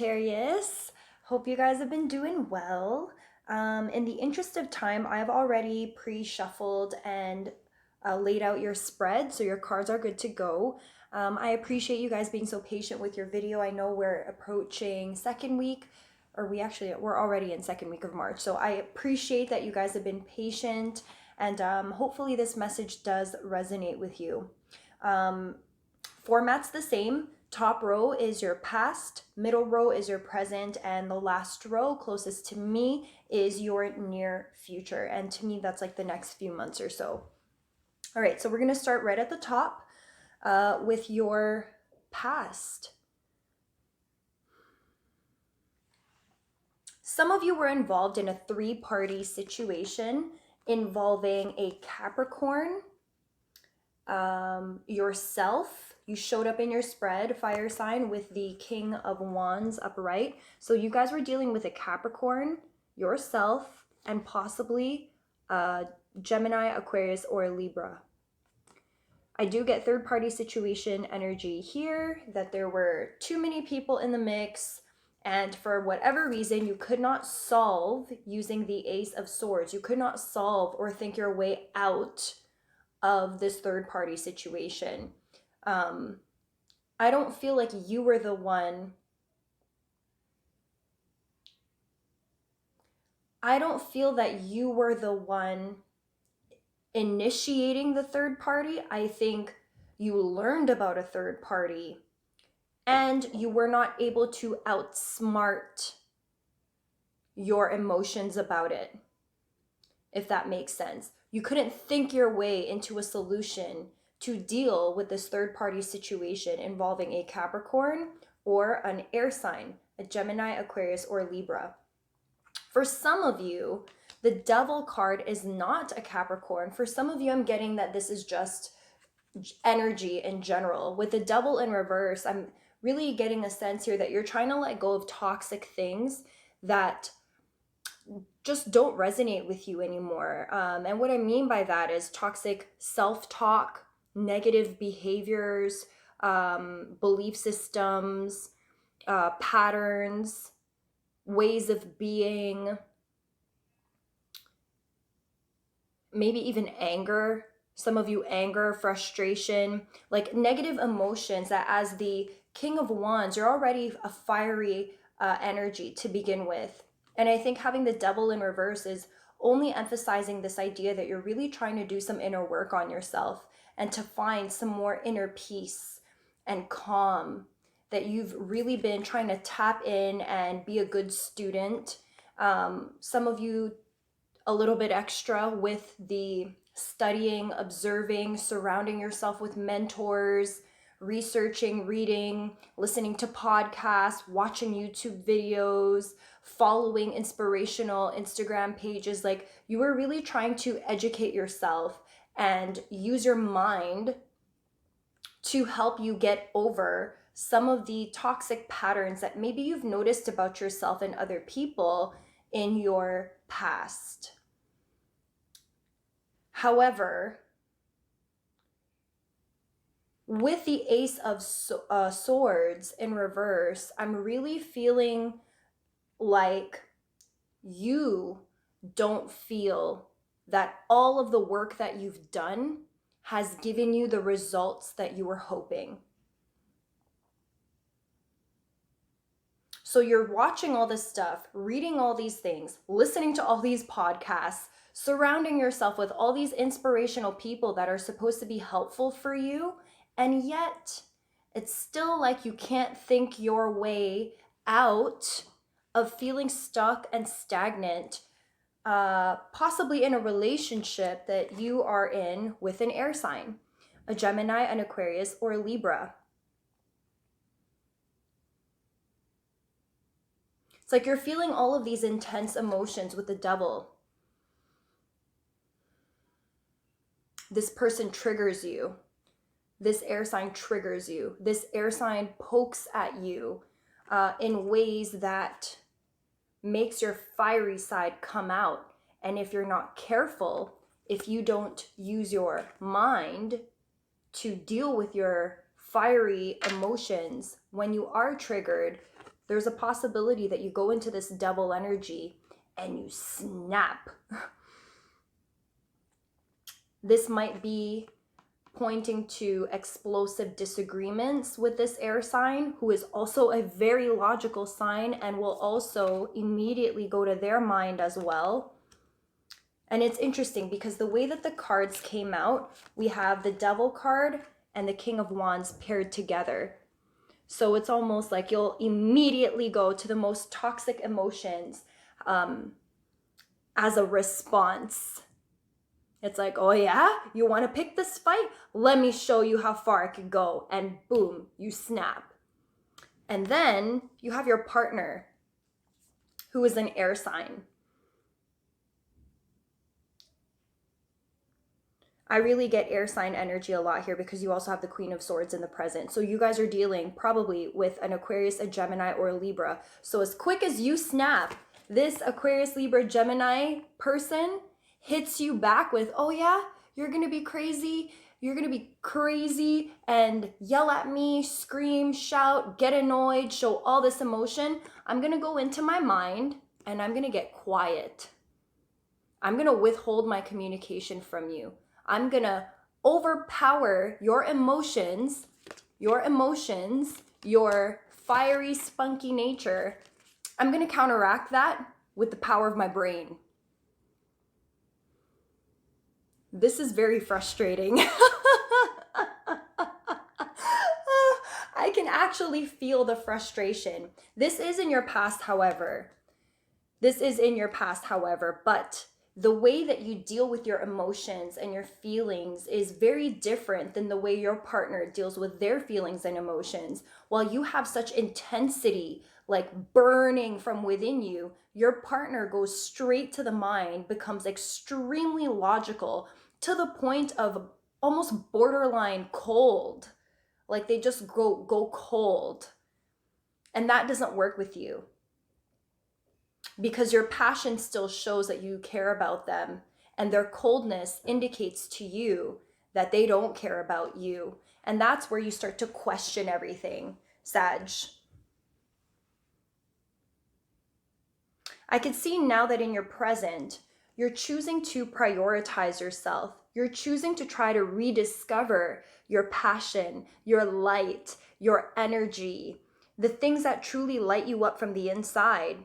Sagittarius. Hope you guys have been doing well. In the interest of time, I've already pre-shuffled and laid out your spread, so your cards are good to go. I appreciate you guys being so patient with your video. I know we're approaching second week, or we're already in second week of March. So I appreciate that you guys have been patient, and hopefully this message does resonate with you. Format's the same. Top row is your past, middle row is your present, and the last row closest to me is your near future. And to me, that's like the next few months or so. All right, so we're gonna start right at the top with your past. Some of you were involved in a three-party situation involving a Capricorn, yourself. You showed up in your spread, fire sign, with the King of Wands upright. So you guys were dealing with a Capricorn, yourself, and possibly Gemini, Aquarius, or Libra. I do get third-party situation energy here, that there were too many people in the mix, and for whatever reason, you could not solve using the Ace of Swords. You could not solve or think your way out of this third-party situation. I don't feel like you were the one. I don't feel that you were the one initiating the third party. I think you learned about a third party and you were not able to outsmart your emotions about it, if that makes sense. You couldn't think your way into a solution to deal with this third-party situation involving a Capricorn or an air sign, a Gemini, Aquarius, or Libra. For some of you, the Devil card is not a Capricorn. For some of you, I'm getting that this is just energy in general. With the Devil in reverse, I'm really getting a sense here that you're trying to let go of toxic things that just don't resonate with you anymore. And what I mean by that is toxic self-talk, negative behaviors, belief systems, patterns, ways of being, maybe even anger. Some of you, anger, frustration, like negative emotions that as the King of Wands, you're already a fiery energy to begin with. And I think having the Devil in reverse is only emphasizing this idea that you're really trying to do some inner work on yourself and to find some more inner peace and calm, that you've really been trying to tap in and be a good student. Some of you a little bit extra with the studying, observing, surrounding yourself with mentors, researching, reading, listening to podcasts, watching YouTube videos, following inspirational Instagram pages. Like, you were really trying to educate yourself and use your mind to help you get over some of the toxic patterns that maybe you've noticed about yourself and other people in your past. However, with the Ace of Swords in reverse, I'm really feeling like you don't feel that all of the work that you've done has given you the results that you were hoping. So you're watching all this stuff, reading all these things, listening to all these podcasts, surrounding yourself with all these inspirational people that are supposed to be helpful for you, and yet it's still like you can't think your way out of feeling stuck and stagnant, possibly in a relationship that you are in with an air sign, a Gemini, an Aquarius, or a Libra. It's like you're feeling all of these intense emotions with the Devil. This person triggers you. This air sign triggers you. This air sign pokes at you in ways that makes your fiery side come out. And if you're not careful, if you don't use your mind to deal with your fiery emotions when you are triggered, There's a possibility that you go into this devil energy and you snap. This might be pointing to explosive disagreements with this air sign, who is also a very logical sign and will also immediately go to their mind as well. And it's interesting because the way that the cards came out, we have the Devil card and the King of Wands paired together. So it's almost like you'll immediately go to the most toxic emotions as a response. It's like, oh yeah, you want to pick this fight? Let me show you how far I could go. And boom, you snap. And then you have your partner, who is an air sign. I really get air sign energy a lot here because you also have the Queen of Swords in the present. So you guys are dealing probably with an Aquarius, a Gemini, or a Libra. So as quick as you snap, this Aquarius, Libra, Gemini person hits you back with, oh yeah, you're gonna be crazy, and yell at me, scream, shout, get annoyed, show all this emotion. I'm gonna go into my mind and I'm gonna get quiet. I'm gonna withhold my communication from you. I'm gonna overpower your emotions, your fiery, spunky nature. I'm gonna counteract that with the power of my brain. This is very frustrating. I can actually feel the frustration. This is in your past, however. But the way that you deal with your emotions and your feelings is very different than the way your partner deals with their feelings and emotions. While you have such intensity, like burning from within you, your partner goes straight to the mind, becomes extremely logical, to the point of almost borderline cold. Like they just go cold. And that doesn't work with you, because your passion still shows that you care about them, and their coldness indicates to you that they don't care about you. And that's where you start to question everything, Sag. I can see now that in your present, you're choosing to prioritize yourself. You're choosing to try to rediscover your passion, your light, your energy, the things that truly light you up from the inside.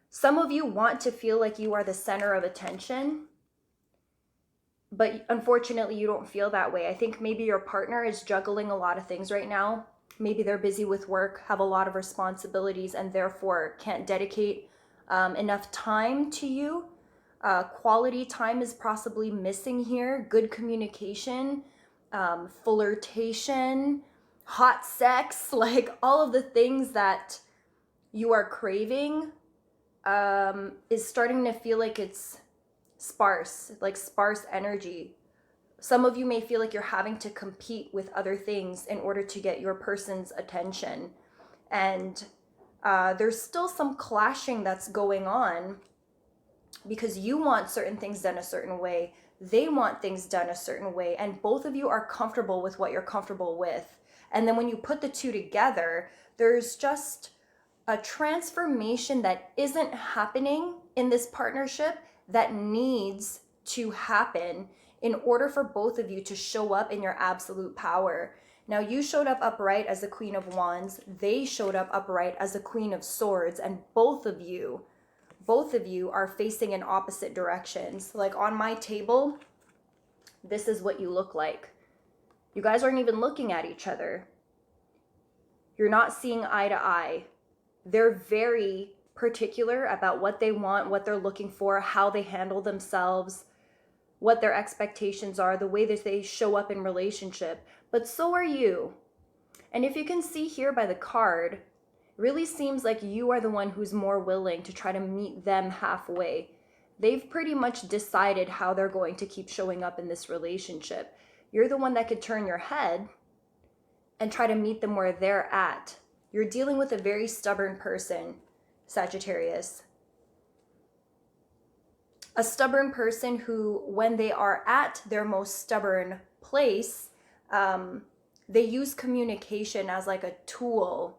Some of you want to feel like you are the center of attention, but unfortunately you don't feel that way. I think maybe your partner is juggling a lot of things right now. Maybe they're busy with work, have a lot of responsibilities, and therefore can't dedicate enough time to you. Quality time is possibly missing here. Good communication, flirtation, hot sex, like all of the things that you are craving is starting to feel like it's sparse, like sparse energy. Some of you may feel like you're having to compete with other things in order to get your person's attention. And there's still some clashing that's going on, because you want certain things done a certain way, they want things done a certain way, and both of you are comfortable with what you're comfortable with. And then when you put the two together, there's just a transformation that isn't happening in this partnership that needs to happen in order for both of you to show up in your absolute power. Now, you showed up upright as the Queen of Wands. They showed up upright as the Queen of Swords, and both of you are facing in opposite directions. Like on my table, this is what you look like. You guys aren't even looking at each other. You're not seeing eye to eye. They're very particular about what they want, what they're looking for, how they handle themselves, what their expectations are, the way that they show up in relationship. But so are you. And if you can see here by the card, it really seems like you are the one who's more willing to try to meet them halfway. They've pretty much decided how they're going to keep showing up in this relationship. You're the one that could turn your head and try to meet them where they're at. You're dealing with a very stubborn person, Sagittarius. A stubborn person who, when they are at their most stubborn place, they use communication as like a tool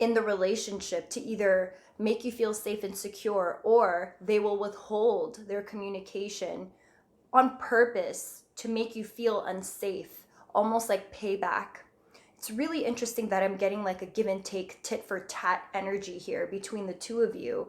in the relationship to either make you feel safe and secure, or they will withhold their communication on purpose to make you feel unsafe, almost like payback. It's really interesting that I'm getting like a give and take, tit for tat energy here between the two of you.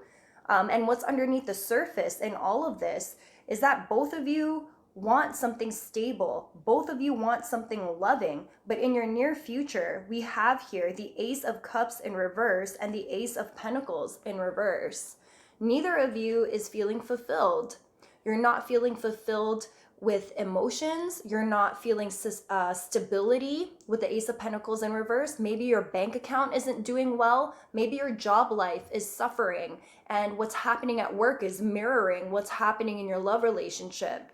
And what's underneath the surface in all of this is that both of you want something stable. Both of you want something loving. But in your near future, we have here the Ace of Cups in reverse and the Ace of Pentacles in reverse. Neither of you is feeling fulfilled. You're not feeling fulfilled with emotions. You're not feeling stability with the Ace of Pentacles in reverse. Maybe your bank account isn't doing well. Maybe your job life is suffering, and what's happening at work is mirroring what's happening in your love relationship,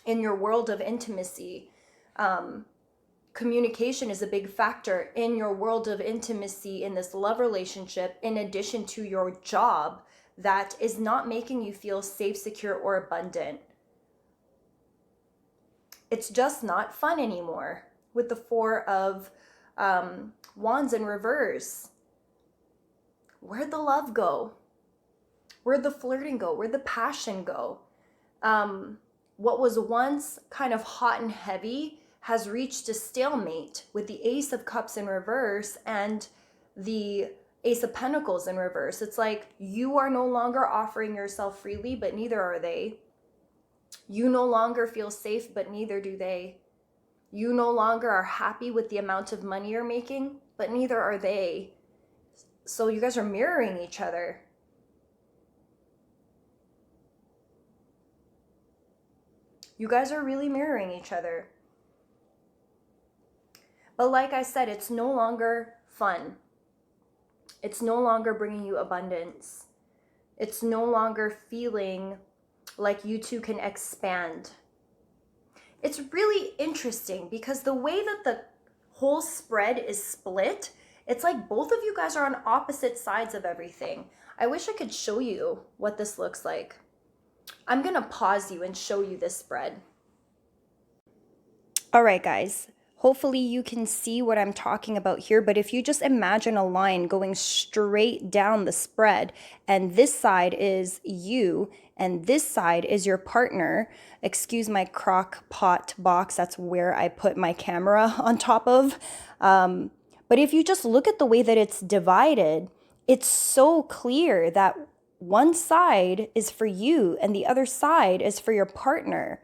in your world of intimacy. Communication is a big factor in your world of intimacy, in this love relationship, in addition to your job that is not making you feel safe, secure, or abundant. It's just not fun anymore with the Four of Wands in reverse. Where'd the love go? Where'd the flirting go? Where'd the passion go? What was once kind of hot and heavy has reached a stalemate with the Ace of Cups in reverse and the Ace of Pentacles in reverse. It's like you are no longer offering yourself freely, but neither are they. You no longer feel safe, but neither do they. You no longer are happy with the amount of money you're making, but neither are they. So you guys are mirroring each other. You guys are really mirroring each other. But like I said, it's no longer fun. It's no longer bringing you abundance. It's no longer feeling like you two can expand. It's really interesting because the way that the whole spread is split, it's like both of you guys are on opposite sides of everything. I wish I could show you what this looks like. I'm gonna pause you and show you this spread. All right, guys. Hopefully you can see what I'm talking about here, but if you just imagine a line going straight down the spread, and this side is you, and this side is your partner. Excuse my crock pot box, that's where I put my camera on top of. But if you just look at the way that it's divided, it's so clear that one side is for you and the other side is for your partner.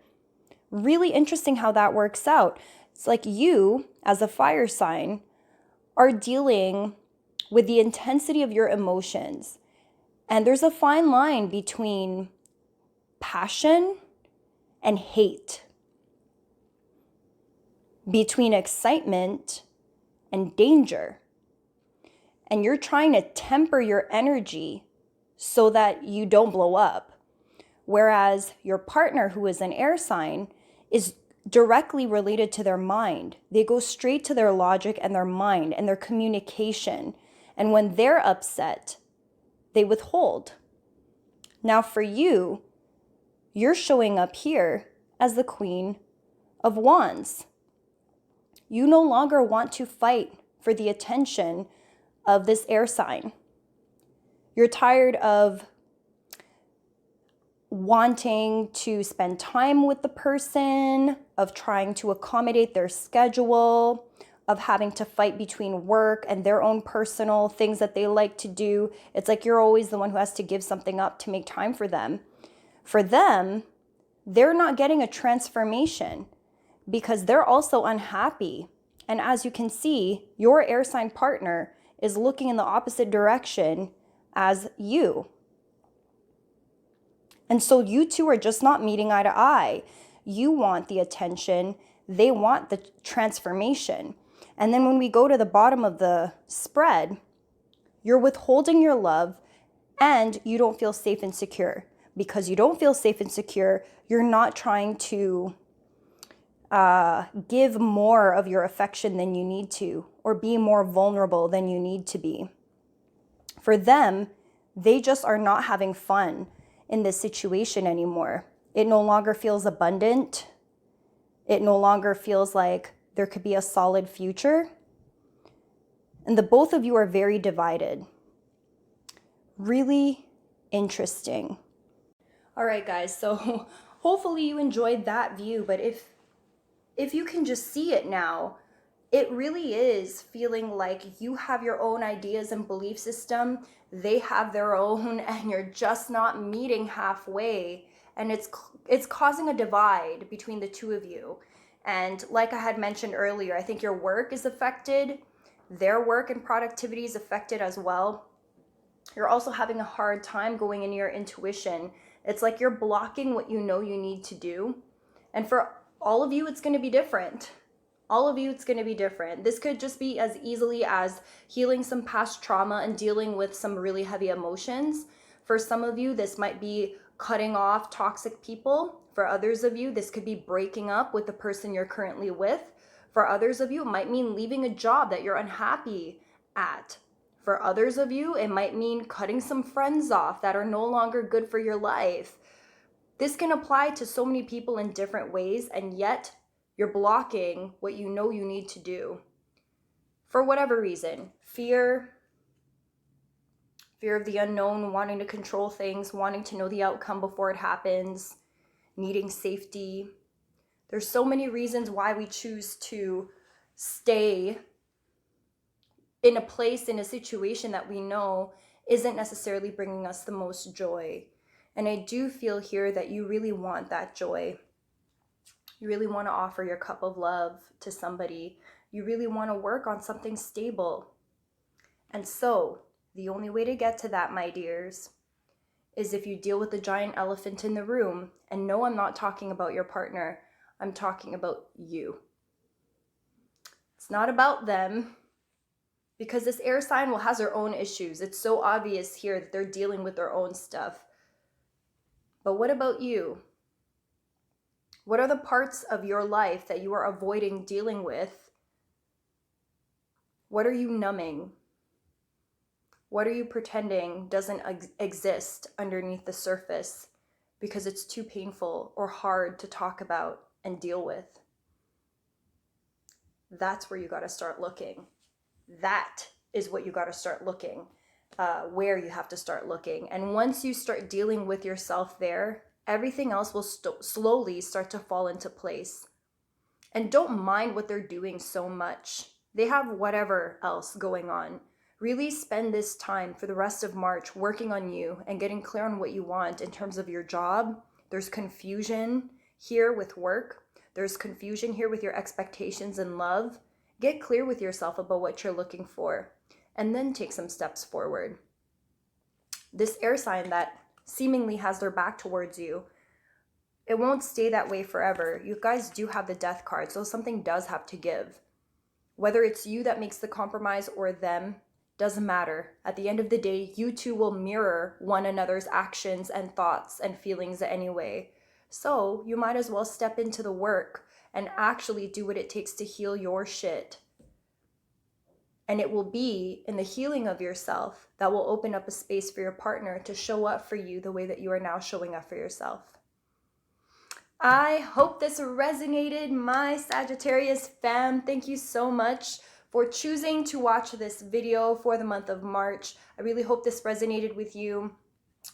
Really interesting how that works out. It's like you, as a fire sign, are dealing with the intensity of your emotions. And there's a fine line between passion and hate, between excitement and danger. And you're trying to temper your energy so that you don't blow up. Whereas your partner, who is an air sign, is directly related to their mind. They go straight to their logic and their mind and their communication. And when they're upset, they withhold. Now for you, you're showing up here as the Queen of Wands. You no longer want to fight for the attention of this air sign. You're tired of wanting to spend time with the person, of trying to accommodate their schedule, of having to fight between work and their own personal things that they like to do. It's like you're always the one who has to give something up to make time for them. For them, they're not getting a transformation because they're also unhappy. And as you can see, your air sign partner is looking in the opposite direction as you. And so you two are just not meeting eye to eye. You want the attention, they want the transformation. And then when we go to the bottom of the spread, you're withholding your love and you don't feel safe and secure. Because you don't feel safe and secure, you're not trying to give more of your affection than you need to, or be more vulnerable than you need to be. For them, they just are not having fun in this situation anymore. It no longer feels abundant. It no longer feels like there could be a solid future. And the both of you are very divided. Really interesting. All right, guys, so hopefully you enjoyed that view, but if you can just see it now, it really is feeling like you have your own ideas and belief system, they have their own, and you're just not meeting halfway, and it's causing a divide between the two of you. And like I had mentioned earlier, I think your work is affected, their work and productivity is affected as well. You're also having a hard time going into your intuition. It's like you're blocking what you know you need to do. And for all of you, it's going to be different. All of you, it's going to be different. This could just be as easily as healing some past trauma and dealing with some really heavy emotions. For some of you, this might be cutting off toxic people. For others of you, this could be breaking up with the person you're currently with. For others of you, it might mean leaving a job that you're unhappy at. For others of you, it might mean cutting some friends off that are no longer good for your life. This can apply to so many people in different ways, and yet you're blocking what you know you need to do. For whatever reason, fear of the unknown, wanting to control things, wanting to know the outcome before it happens, needing safety. There's so many reasons why we choose to stay in a place, in a situation that we know isn't necessarily bringing us the most joy. And I do feel here that you really want that joy. You really want to offer your cup of love to somebody. You really want to work on something stable. And so, the only way to get to that, my dears, is if you deal with the giant elephant in the room. And no, I'm not talking about your partner. I'm talking about you. It's not about them, because this air sign has their own issues. It's so obvious here that they're dealing with their own stuff. But what about you? What are the parts of your life that you are avoiding dealing with? What are you numbing? What are you pretending doesn't exist underneath the surface because it's too painful or hard to talk about and deal with? That's where you got to start looking. That is what you got to start looking, where you have to start looking. And once you start dealing with yourself there, everything else will slowly start to fall into place. And don't mind what they're doing so much. They have whatever else going on. Really spend this time for the rest of March working on you and getting clear on what you want in terms of your job. There's confusion here with work. There's confusion here with your expectations in love. Get clear with yourself about what you're looking for, and then take some steps forward. This air sign that seemingly has their back towards you, it won't stay that way forever. You guys do have the death card, so something does have to give. Whether it's you that makes the compromise or them, doesn't matter. At the end of the day, you two will mirror one another's actions and thoughts and feelings anyway. So you might as well step into the work and actually do what it takes to heal your shit. And it will be in the healing of yourself that will open up a space for your partner to show up for you the way that you are now showing up for yourself. I hope this resonated, my Sagittarius fam. Thank you so much for choosing to watch this video for the month of March. I really hope this resonated with you.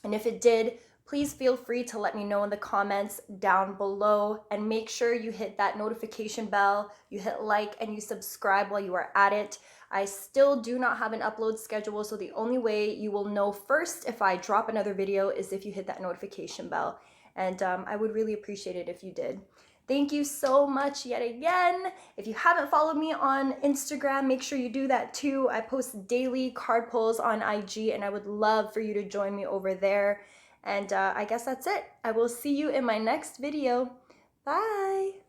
And if it did, please feel free to let me know in the comments down below, and make sure you hit that notification bell, you hit like, and you subscribe while you are at it. I still do not have an upload schedule, so the only way you will know first if I drop another video is if you hit that notification bell. And I would really appreciate it if you did. Thank you so much yet again. If you haven't followed me on Instagram, make sure you do that too. I post daily card pulls on IG, and I would love for you to join me over there. And I guess that's it. I will see you in my next video. Bye.